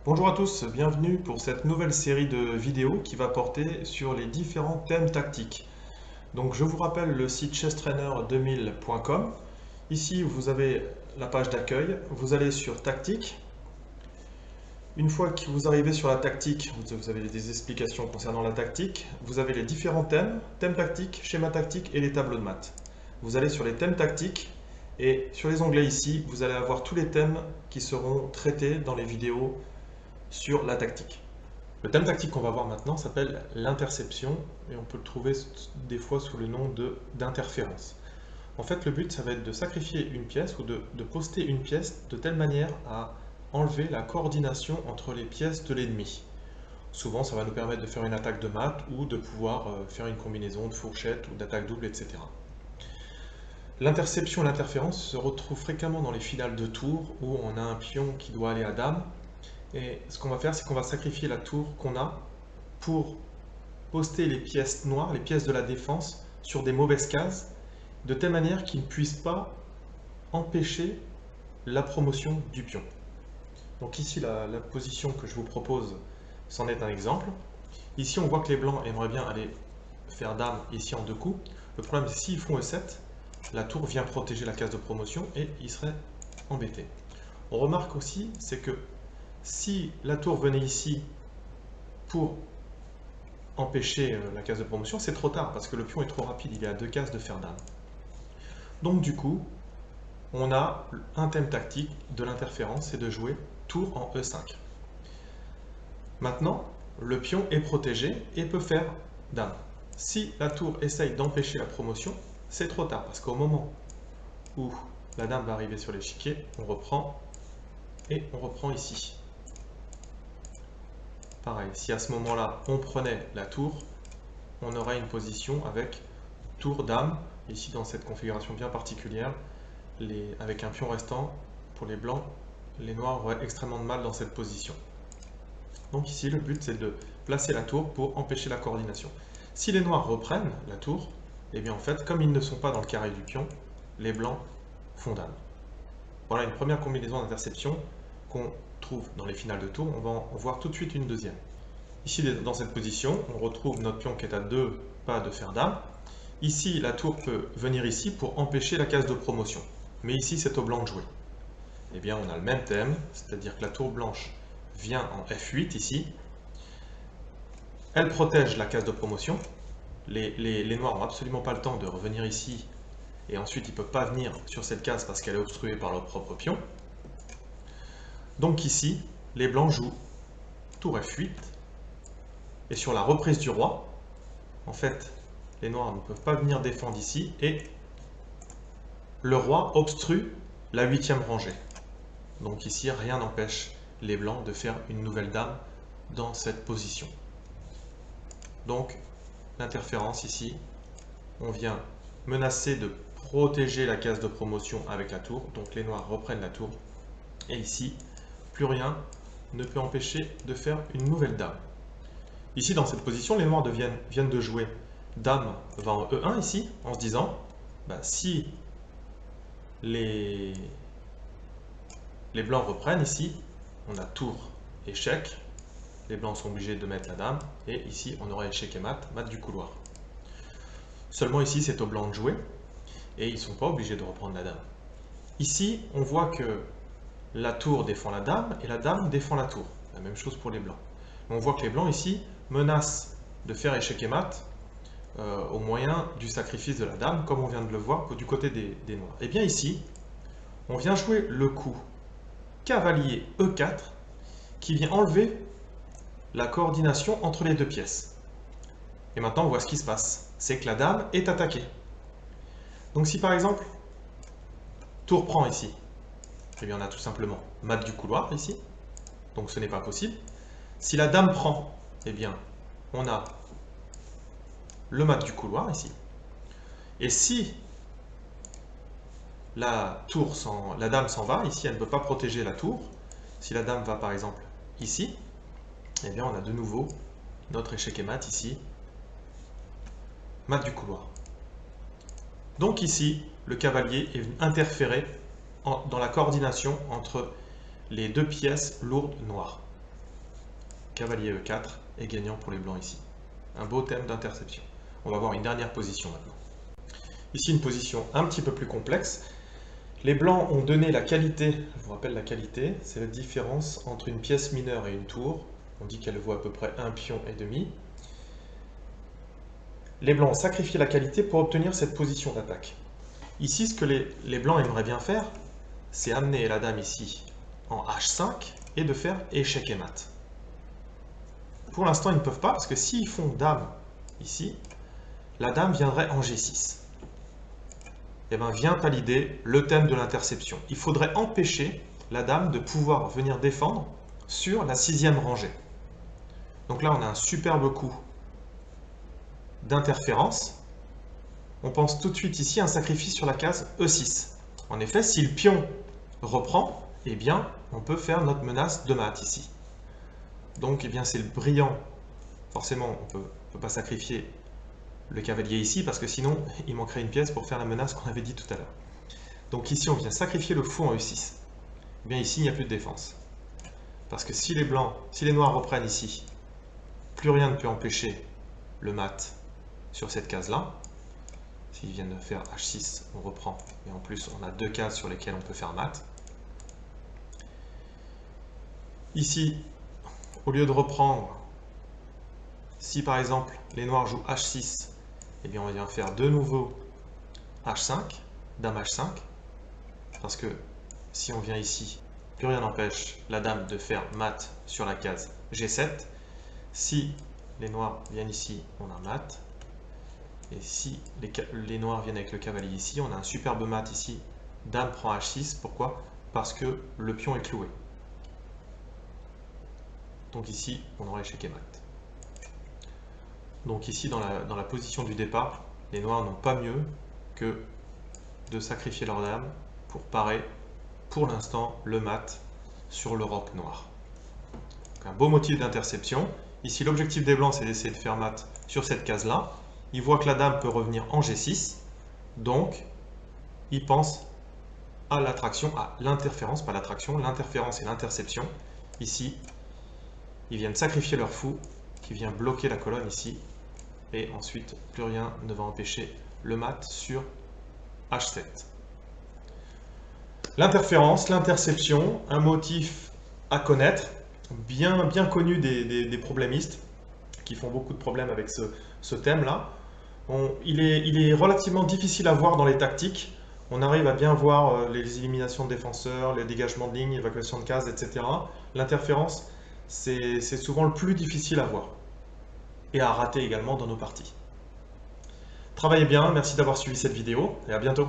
Bonjour à tous, bienvenue pour cette nouvelle série de vidéos qui va porter sur les différents thèmes tactiques. Donc je vous rappelle le site chesstrainer2000.com. Ici vous avez la page d'accueil, vous allez sur tactique. Une fois que vous arrivez sur la tactique, vous avez des explications concernant la tactique. Vous avez les différents thèmes, thèmes tactiques, schéma tactique et les tableaux de maths. Vous allez sur les thèmes tactiques et sur les onglets ici, vous allez avoir tous les thèmes qui seront traités dans les vidéos sur la tactique. Le thème tactique qu'on va voir maintenant s'appelle l'interception et on peut le trouver des fois sous le nom d'interférence. En fait, le but, ça va être de sacrifier une pièce ou de poster une pièce de telle manière à enlever la coordination entre les pièces de l'ennemi. Souvent, ça va nous permettre de faire une attaque de maths ou de pouvoir faire une combinaison de fourchette ou d'attaque double, etc. L'interception et l'interférence se retrouvent fréquemment dans les finales de tour où on a un pion qui doit aller à dame. Et ce qu'on va faire, c'est qu'on va sacrifier la tour qu'on a pour poster les pièces noires, les pièces de la défense, sur des mauvaises cases, de telle manière qu'ils ne puissent pas empêcher la promotion du pion. Donc ici, la position que je vous propose, c'en est un exemple. Ici, on voit que les blancs aimeraient bien aller faire dame ici en deux coups. Le problème, c'est que s'ils font E7, la tour vient protéger la case de promotion et ils seraient embêtés. On remarque aussi, c'est que si la tour venait ici pour empêcher la case de promotion, c'est trop tard parce que le pion est trop rapide, il est à deux cases de faire dame. Donc du coup, on a un thème tactique de l'interférence, c'est de jouer tour en E5. Maintenant, le pion est protégé et peut faire dame. Si la tour essaye d'empêcher la promotion, c'est trop tard parce qu'au moment où la dame va arriver sur l'échiquier, on reprend et on reprend ici. Pareil, si à ce moment-là, on prenait la tour, on aurait une position avec tour dame, ici dans cette configuration bien particulière, avec un pion restant, pour les blancs, les noirs auraient extrêmement de mal dans cette position. Donc ici, le but, c'est de placer la tour pour empêcher la coordination. Si les noirs reprennent la tour, et bien en fait, comme ils ne sont pas dans le carré du pion, les blancs font dame. Voilà une première combinaison d'interception qu'on trouve dans les finales de tour. On va en voir tout de suite une deuxième. Ici, dans cette position, on retrouve notre pion qui est à deux pas de faire dame. Ici, la tour peut venir ici pour empêcher la case de promotion. Mais ici, c'est au blanc de jouer. Eh bien, on a le même thème, c'est-à-dire que la tour blanche vient en F8 ici. Elle protège la case de promotion. Les noirs n'ont absolument pas le temps de revenir ici. Et ensuite, ils ne peuvent pas venir sur cette case parce qu'elle est obstruée par leur propre pion. Donc ici, les blancs jouent tour F8. Et sur la reprise du roi, en fait, les noirs ne peuvent pas venir défendre ici. Et le roi obstrue la huitième rangée. Donc ici, rien n'empêche les blancs de faire une nouvelle dame dans cette position. Donc, l'interférence ici, on vient menacer de protéger la case de promotion avec la tour. Donc les noirs reprennent la tour. Et ici, plus rien ne peut empêcher de faire une nouvelle dame. Ici, dans cette position, les noirs viennent de jouer dame va en E1 ici, en se disant, si les blancs reprennent ici, on a tour, échec, les blancs sont obligés de mettre la dame, et ici on aura échec et mat, mat du couloir. Seulement ici c'est aux blancs de jouer, et ils ne sont pas obligés de reprendre la dame. Ici on voit que la tour défend la dame, et la dame défend la tour. La même chose pour les blancs. On voit que les blancs ici menacent de faire échec et mat au moyen du sacrifice de la dame, comme on vient de le voir du côté des noirs. Et bien ici, on vient jouer le coup cavalier E4, qui vient enlever la coordination entre les deux pièces. Et maintenant, on voit ce qui se passe. C'est que la dame est attaquée. Donc si par exemple, tour prend ici, eh bien on a tout simplement mat du couloir ici. Donc ce n'est pas possible. Si la dame prend, eh bien on a le mat du couloir ici. Et si la dame s'en va, ici elle ne peut pas protéger la tour. Si la dame va par exemple ici, eh bien on a de nouveau notre échec et mat ici, mat du couloir. Donc ici, le cavalier est venu interférer dans la coordination entre les deux pièces lourdes noires. cavalier E4 et gagnant pour les blancs ici. Un beau thème d'interception. On va voir une dernière position maintenant. Ici, une position un petit peu plus complexe. Les blancs ont donné la qualité, je vous rappelle la qualité, c'est la différence entre une pièce mineure et une tour. On dit qu'elle vaut à peu près un pion et demi. Les blancs ont sacrifié la qualité pour obtenir cette position d'attaque. Ici, ce que les blancs aimeraient bien faire, c'est amener la dame ici en H5 et de faire échec et mat. Pour l'instant, ils ne peuvent pas, parce que s'ils font dame ici, la dame viendrait en G6. Et bien vient à l'idée le thème de l'interception. Il faudrait empêcher la dame de pouvoir venir défendre sur la 6e rangée. Donc là, on a un superbe coup d'interférence. On pense tout de suite ici à un sacrifice sur la case E6. En effet, si le pion reprend, eh bien, on peut faire notre menace de mat ici. Donc, eh bien, c'est le brillant. Forcément, on ne peut pas sacrifier le cavalier ici, parce que sinon, il manquerait une pièce pour faire la menace qu'on avait dit tout à l'heure. Donc ici, on vient sacrifier le fou en E6. Eh bien, ici, il n'y a plus de défense. Parce que si les noirs reprennent ici, plus rien ne peut empêcher le mat sur cette case-là. S'ils viennent de faire H6, on reprend. Et en plus, on a 2 cases sur lesquelles on peut faire mat. Ici, au lieu de reprendre, si par exemple les noirs jouent H6, eh bien on vient faire de nouveau H5, dame H5, parce que si on vient ici, plus rien n'empêche la dame de faire mat sur la case G7. Si les noirs viennent ici, on a mat. Et si les noirs viennent avec le cavalier ici, on a un superbe mat ici. Dame prend H6, pourquoi? Parce que le pion est cloué. Donc ici, on aurait échec et mat. Donc ici, dans la position du départ, les noirs n'ont pas mieux que de sacrifier leur dame pour parer, pour l'instant, le mat sur le roc noir. Donc un beau motif d'interception. Ici, l'objectif des blancs, c'est d'essayer de faire mat sur cette case-là. Ils voient que la dame peut revenir en G6, donc ils pensent à l'attraction, à l'interférence, pas l'attraction, l'interférence et l'interception. Ici, ils viennent sacrifier leur fou qui vient bloquer la colonne ici, et ensuite, plus rien ne va empêcher le mat sur H7. L'interférence, l'interception, un motif à connaître, bien connu des problémistes qui font beaucoup de problèmes avec ce thème-là. Il est relativement difficile à voir dans les tactiques. On arrive à bien voir les éliminations de défenseurs, les dégagements de lignes, l'évacuation de cases, etc. L'interférence, c'est souvent le plus difficile à voir et à rater également dans nos parties. Travaillez bien, merci d'avoir suivi cette vidéo et à bientôt.